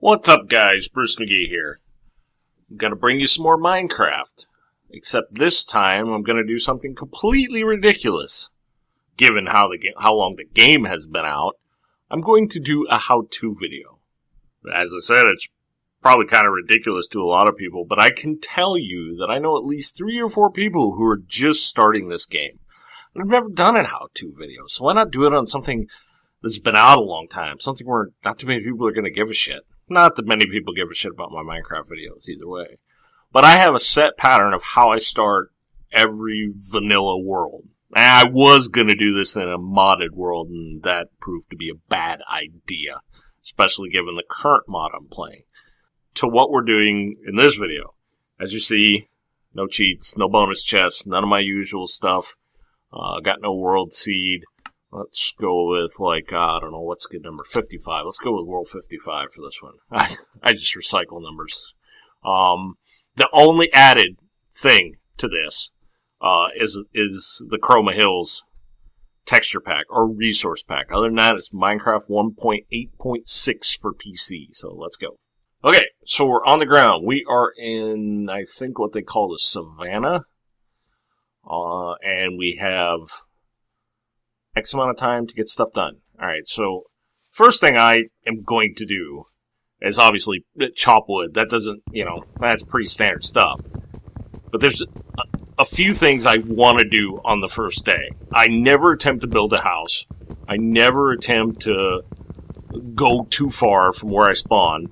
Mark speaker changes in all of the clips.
Speaker 1: What's up, guys? Bruce McGee here. I'm going to bring you some more Minecraft. Except this time, I'm going to do something completely ridiculous. Given how long the game has been out, I'm going to do a how-to video. As I said, it's probably kind of ridiculous to a lot of people, but I can tell you that I know at least 3 or 4 people who are just starting this game. And I've never done a how-to video, so why not do it on something that's been out a long time, something where not too many people are going to give a shit. Not that many people give a shit about my Minecraft videos either way. But I have a set pattern of how I start every vanilla world. And I was going to do this in a modded world, and that proved to be a bad idea, especially given the current mod I'm playing. To what we're doing in this video. As you see, no cheats, no bonus chests, none of my usual stuff. Got no world seed. Let's go with, I don't know, what's good number? 55. Let's go with World 55 for this one. I just recycle numbers. The only added thing to this is the Chroma Hills texture pack, or resource pack. Other than that, it's Minecraft 1.8.6 for PC, so let's go. Okay, so we're on the ground. We are in, I think, what they call the savannah. And we have X amount of time to get stuff done. Alright, so first thing I am going to do is obviously chop wood. That doesn't, that's pretty standard stuff. But there's a few things I want to do on the first day. I never attempt to build a house. I never attempt to go too far from where I spawn.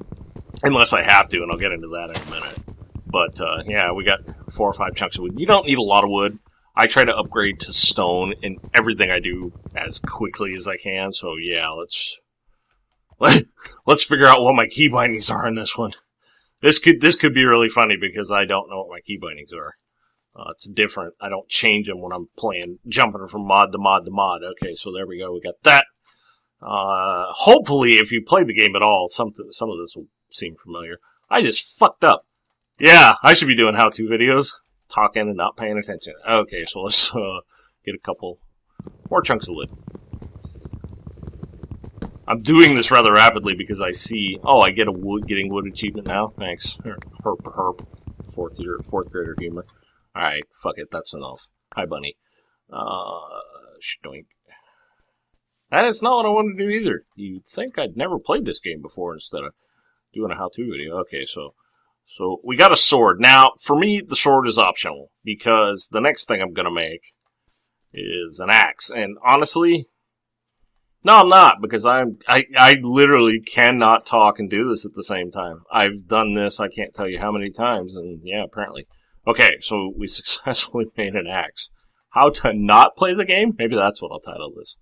Speaker 1: Unless I have to, and I'll get into that in a minute. But, yeah, we got 4 or 5 chunks of wood. You don't need a lot of wood. I try to upgrade to stone in everything I do as quickly as I can. So yeah, let's figure out what my key bindings are in this one. This could be really funny because I don't know what my key bindings are. It's different. I don't change them when I'm playing, jumping from mod to mod to mod. Okay, so there we go. We got that. Hopefully, if you play the game at all, some of this will seem familiar. I just fucked up. Yeah, I should be doing how-to videos. Talking and not paying attention. Okay, so let's get a couple more chunks of wood. I'm doing this rather rapidly because I see... Oh, I get a getting wood achievement now. Thanks. Herp. Fourth grader humor. Alright, fuck it. That's enough. Hi, bunny. Shdoink. That is not what I wanted to do either. You'd think I'd never played this game before instead of doing a how-to video. Okay, so we got a sword. Now, for me, the sword is optional, because the next thing I'm going to make is an axe. And honestly, no, I'm not, because I literally cannot talk and do this at the same time. I've done this, I can't tell you how many times, and yeah, apparently. Okay, so we successfully made an axe. How to not play the game? Maybe that's what I'll title this.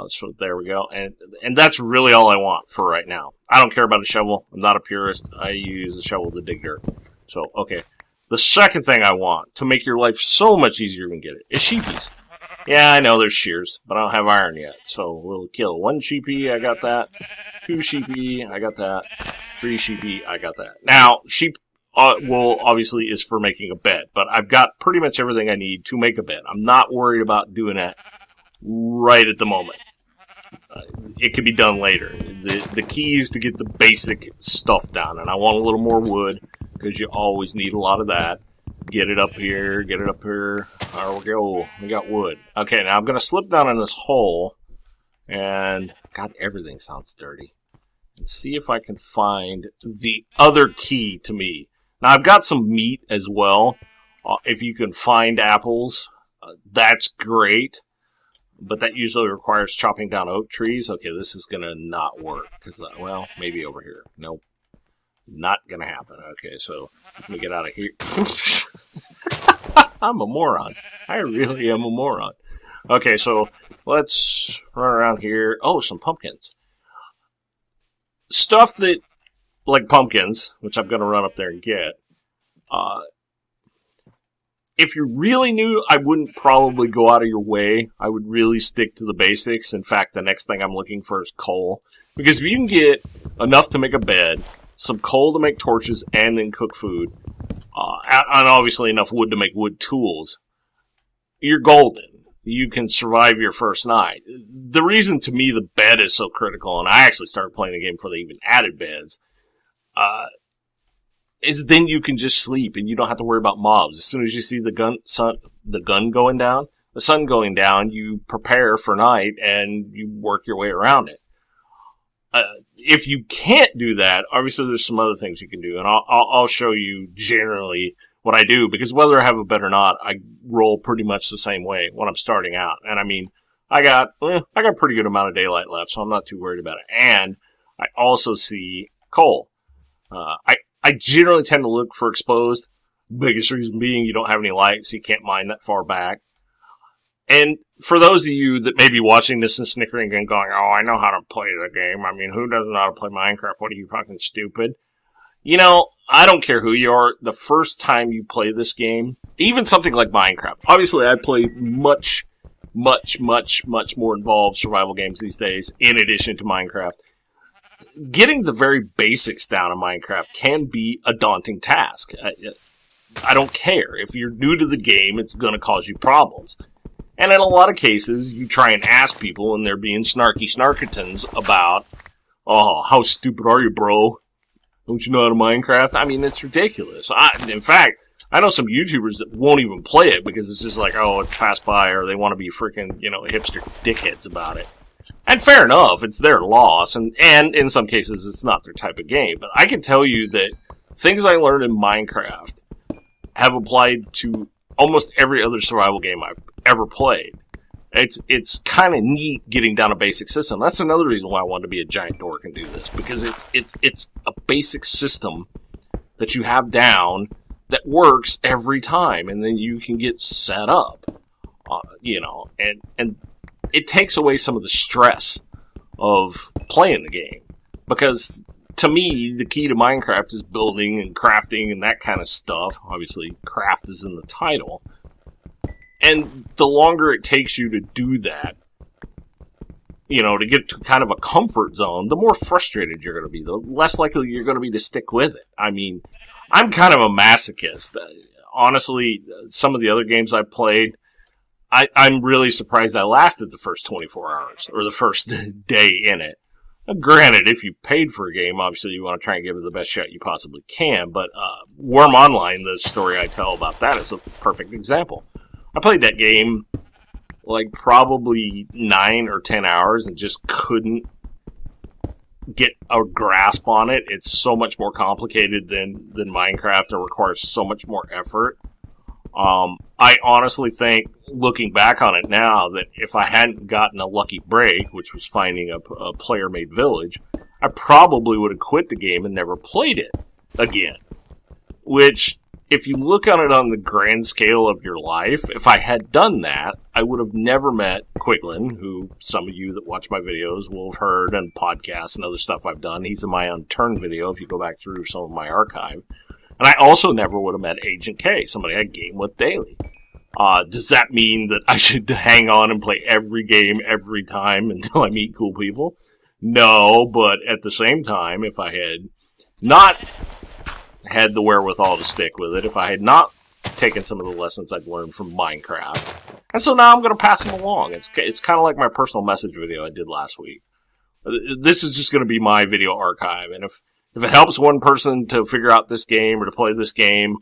Speaker 1: So there we go, and that's really all I want for right now. I don't care about a shovel. I'm not a purist. I use a shovel to dig dirt. So, okay. The second thing I want to make your life so much easier when you get it is sheepies. Yeah, I know there's shears, but I don't have iron yet. So we'll kill 1 sheepy, I got that. 2 sheepy, I got that. 3 sheepy, I got that. Now, sheep obviously is for making a bed, but I've got pretty much everything I need to make a bed. I'm not worried about doing that right at the moment. It could be done later. The key is to get the basic stuff done, and I want a little more wood because you always need a lot of that. Get it up here. There we go. We got wood. Okay, now I'm going to slip down in this hole, and God, everything sounds dirty. And see if I can find the other key to me. Now I've got some meat as well. If you can find apples, that's great. But that usually requires chopping down oak trees. Okay, this is going to not work. Because, well, maybe over here. Nope. Not going to happen. Okay, so let me get out of here. I'm a moron. I really am a moron. Okay, so let's run around here. Oh, some pumpkins. Stuff that, like pumpkins, which I'm going to run up there and get. If you're really new, I wouldn't probably go out of your way. I would really stick to the basics. In fact, the next thing I'm looking for is coal. Because if you can get enough to make a bed, some coal to make torches, and then cook food, and obviously enough wood to make wood tools, you're golden. you can survive your first night. The reason to me the bed is so critical, and I actually started playing the game before they even added beds, is then you can just sleep and you don't have to worry about mobs. As soon as you see the sun going down, you prepare for night and you work your way around it. If you can't do that, obviously there's some other things you can do, and I'll show you generally what I do, because whether I have a bed or not, I roll pretty much the same way when I'm starting out. And I mean, I got a pretty good amount of daylight left, so I'm not too worried about it. And I also see coal. I generally tend to look for exposed. Biggest reason being you don't have any light, so you can't mine that far back. And for those of you that may be watching this and snickering and going, oh, I know how to play the game. I mean, who doesn't know how to play Minecraft? What are you, fucking stupid? You know, I don't care who you are. The first time you play this game, even something like Minecraft. Obviously, I play much more involved survival games these days, in addition to Minecraft. Getting the very basics down in Minecraft can be a daunting task. I don't care. If you're new to the game, it's going to cause you problems. And in a lot of cases, you try and ask people, and they're being snarketons about, oh, how stupid are you, bro? Don't you know how to Minecraft? I mean, it's ridiculous. In fact, I know some YouTubers that won't even play it because it's just like, oh, it's passed by, or they want to be freaking, hipster dickheads about it. And fair enough, it's their loss, and in some cases, it's not their type of game. But I can tell you that things I learned in Minecraft have applied to almost every other survival game I've ever played. It's kind of neat getting down a basic system. That's another reason why I wanted to be a giant dork and do this, because it's a basic system that you have down that works every time, and then you can get set up, and it takes away some of the stress of playing the game, because to me, the key to Minecraft is building and crafting and that kind of stuff. Obviously, craft is in the title. And the longer it takes you to do that, to get to kind of a comfort zone, the more frustrated you're going to be, the less likely you're going to be to stick with it. I mean, I'm kind of a masochist. Honestly, some of the other games I've played, I'm really surprised I lasted the first 24 hours, or the first day in it. Now, granted, if you paid for a game, obviously you want to try and give it the best shot you possibly can, but Worm Online, the story I tell about that, is a perfect example. I played that game like probably 9 or 10 hours and just couldn't get a grasp on it. It's so much more complicated than Minecraft and requires so much more effort. I honestly think, looking back on it now, that if I hadn't gotten a lucky break, which was finding a player-made village, I probably would have quit the game and never played it again. Which, if you look on it on the grand scale of your life, if I had done that, I would have never met Quiglin, who some of you that watch my videos will have heard, and podcasts and other stuff I've done. He's in my Unturned video if you go back through some of my archive. And I also never would have met Agent K, somebody I game with daily. Does that mean that I should hang on and play every game every time until I meet cool people? No, but at the same time, if I had not had the wherewithal to stick with it, if I had not taken some of the lessons I'd learned from Minecraft, and so now I'm going to pass them along. It's kind of like my personal message video I did last week. This is just going to be my video archive, and if it helps one person to figure out this game or to play this game,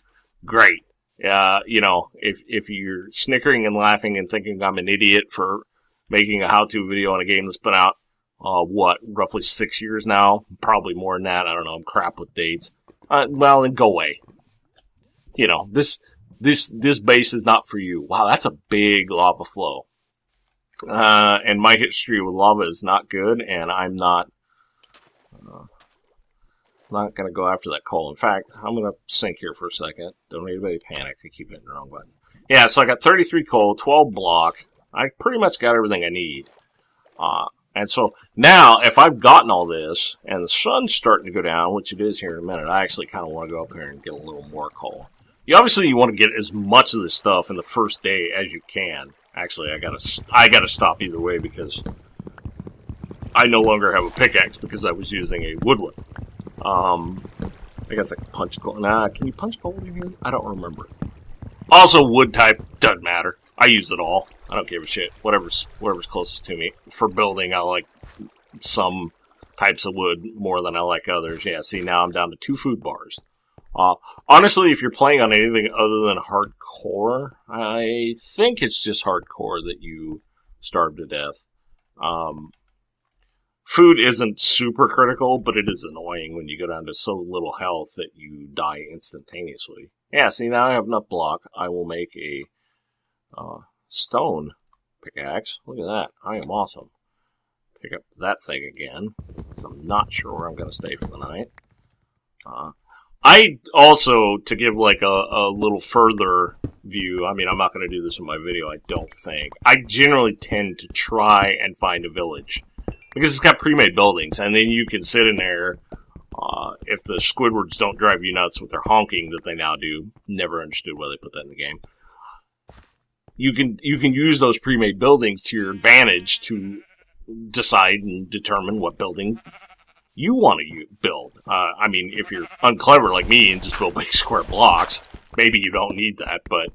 Speaker 1: great. If you're snickering and laughing and thinking I'm an idiot for making a how-to video on a game that's been out, roughly 6 years now? Probably more than that. I don't know. I'm crap with dates. Well, then go away. This base is not for you. Wow, that's a big lava flow. And my history with lava is not good, and I'm not going to go after that coal. In fact, I'm going to sink here for a second. Don't anybody panic. I keep hitting the wrong button. Yeah, so I got 33 coal, 12 block. I pretty much got everything I need. And so now, if I've gotten all this, and the sun's starting to go down, which it is here in a minute, I actually kind of want to go up here and get a little more coal. You want to get as much of this stuff in the first day as you can. Actually, I gotta stop either way because I no longer have a pickaxe because I was using a woodland. I guess I can punch coal. Nah, can you punch coal in here? I don't remember. Also, wood type doesn't matter. I use it all. I don't give a shit. Whatever's closest to me. For building, I like some types of wood more than I like others. Yeah, see, now I'm down to 2 food bars. Honestly, if you're playing on anything other than hardcore, I think it's just hardcore that you starve to death. Food isn't super critical, but it is annoying when you go down to so little health that you die instantaneously. Yeah, see, now I have enough block. I will make a stone pickaxe. Look at that. I am awesome. Pick up that thing again, because I'm not sure where I'm going to stay for the night. I also, to give like a little further view, I mean, I'm not going to do this in my video, I don't think. I generally tend to try and find a village, because it's got pre-made buildings, and then you can sit in there. If the Squidwards don't drive you nuts with their honking that they now do, never understood why they put that in the game. You can use those pre-made buildings to your advantage to decide and determine what building you want to build. I mean, if you're unclever like me and just build big square blocks, maybe you don't need that, but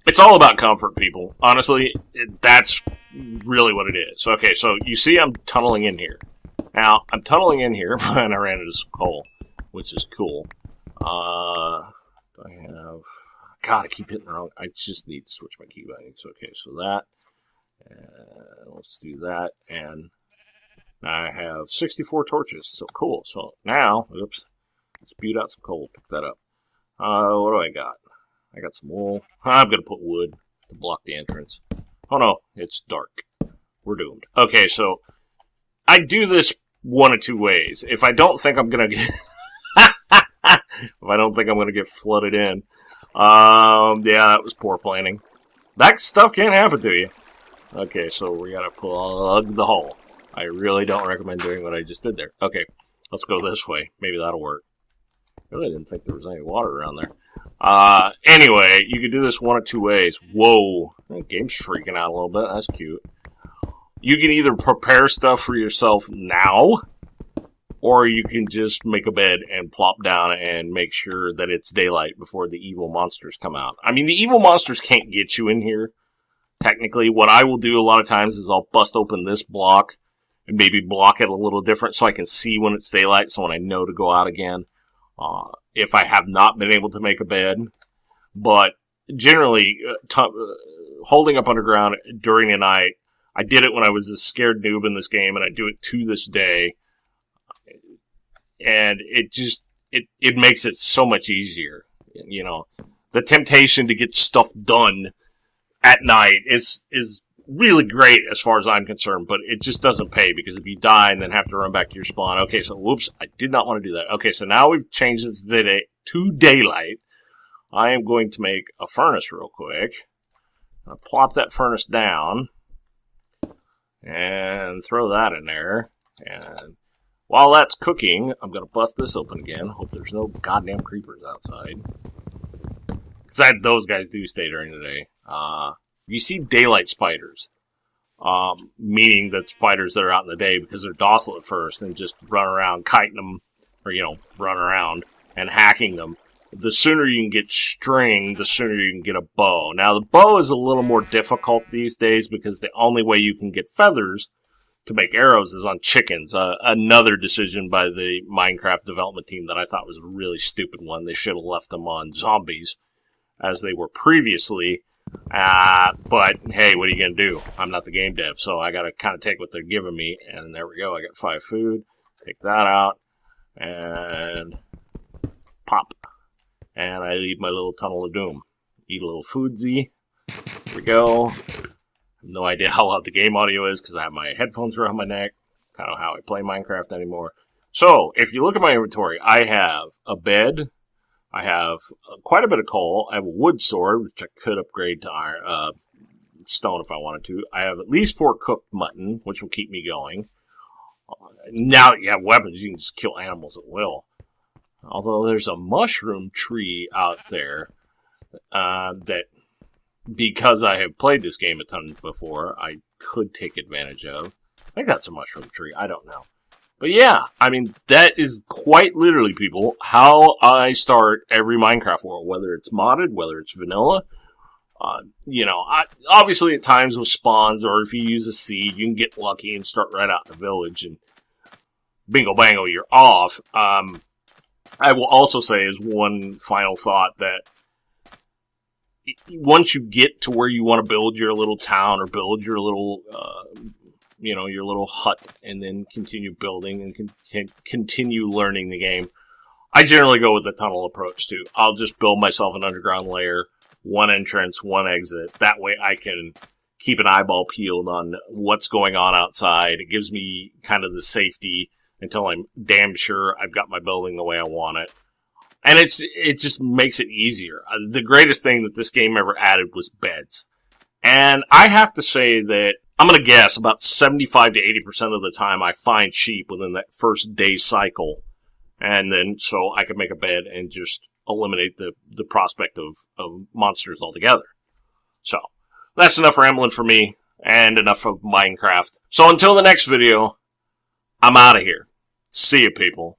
Speaker 1: it's all about comfort, people. Honestly, that's really what it is. Okay, so you see I'm tunneling in here. Now, I'm tunneling in here, and I ran into some coal, which is cool. I keep hitting the wrong. I just need to switch my key bindings. Okay, so that. Let's do that, and I have 64 torches, so cool. So now, let's speed out some coal, pick that up. What do I got? I got some wool. I'm going to put wood to block the entrance. Oh no, it's dark. We're doomed. Okay, so I do this one of 2 ways. If I don't think I'm going to get... get flooded in. Yeah, that was poor planning. That stuff can't happen to you. Okay, so we gotta plug the hole. I really don't recommend doing what I just did there. Okay, let's go this way. Maybe that'll work. Really didn't think there was any water around there. Anyway, you can do this one of 2 ways. Whoa, that game's freaking out a little bit. That's cute. You can either prepare stuff for yourself now, or you can just make a bed and plop down and make sure that it's daylight before the evil monsters come out. I mean, the evil monsters can't get you in here. Technically, what I will do a lot of times is I'll bust open this block and maybe block it a little different so I can see when it's daylight, so when I know to go out again. If I have not been able to make a bed. But generally, holding up underground during the night, I did it when I was a scared noob in this game, and I do it to this day. And it makes it so much easier. You know, the temptation to get stuff done at night is really great as far as I'm concerned, but it just doesn't pay, because if you die and then have to run back to your spawn, okay, so whoops, I did not want to do that. Okay, so now we've changed it to daylight. I am going to make a furnace real quick. I'll plop that furnace down and throw that in there. And while that's cooking, I'm going to bust this open again. Hope there's no goddamn creepers outside. Because those guys do stay during the day. You see daylight spiders, meaning that spiders that are out in the day, because they're docile at first and just run around kiting them, or, run around and hacking them. The sooner you can get string, the sooner you can get a bow. Now, the bow is a little more difficult these days, because the only way you can get feathers to make arrows is on chickens. Another decision by the Minecraft development team that I thought was a really stupid one. They should have left them on zombies, as they were previously. But hey, what are you going to do? I'm not the game dev, so I got to kind of take what they're giving me. And there we go. I got 5 food. Take that out. And pop. And I leave my little tunnel of doom. Eat a little foodsy. Here we go. No idea how loud the game audio is, because I have my headphones around my neck. Kind of how I play Minecraft anymore. So, if you look at my inventory, I have a bed. I have quite a bit of coal. I have a wood sword, which I could upgrade to iron, stone if I wanted to. I have at least 4 cooked mutton, which will keep me going. Now that you have weapons, you can just kill animals at will. Although there's a mushroom tree out there that, because I have played this game a ton before, I could take advantage of. I think that's a mushroom tree. I don't know. But yeah, I mean, that is quite literally, people, how I start every Minecraft world, whether it's modded, whether it's vanilla. Obviously at times with spawns, or if you use a seed, you can get lucky and start right out in the village, and bingo bango, you're off. I will also say as one final thought that once you get to where you want to build your little town or build your little, your little hut, and then continue building and continue learning the game, I generally go with the tunnel approach too. I'll just build myself an underground layer, one entrance, one exit. That way I can keep an eyeball peeled on what's going on outside. It gives me kind of the safety until I'm damn sure I've got my building the way I want it. And it just makes it easier. The greatest thing that this game ever added was beds. And I have to say that I'm going to guess about 75 to 80% of the time I find sheep within that first day cycle. And then so I can make a bed and just eliminate the prospect of monsters altogether. So that's enough rambling for me and enough of Minecraft. So until the next video, I'm out of here. See you, people.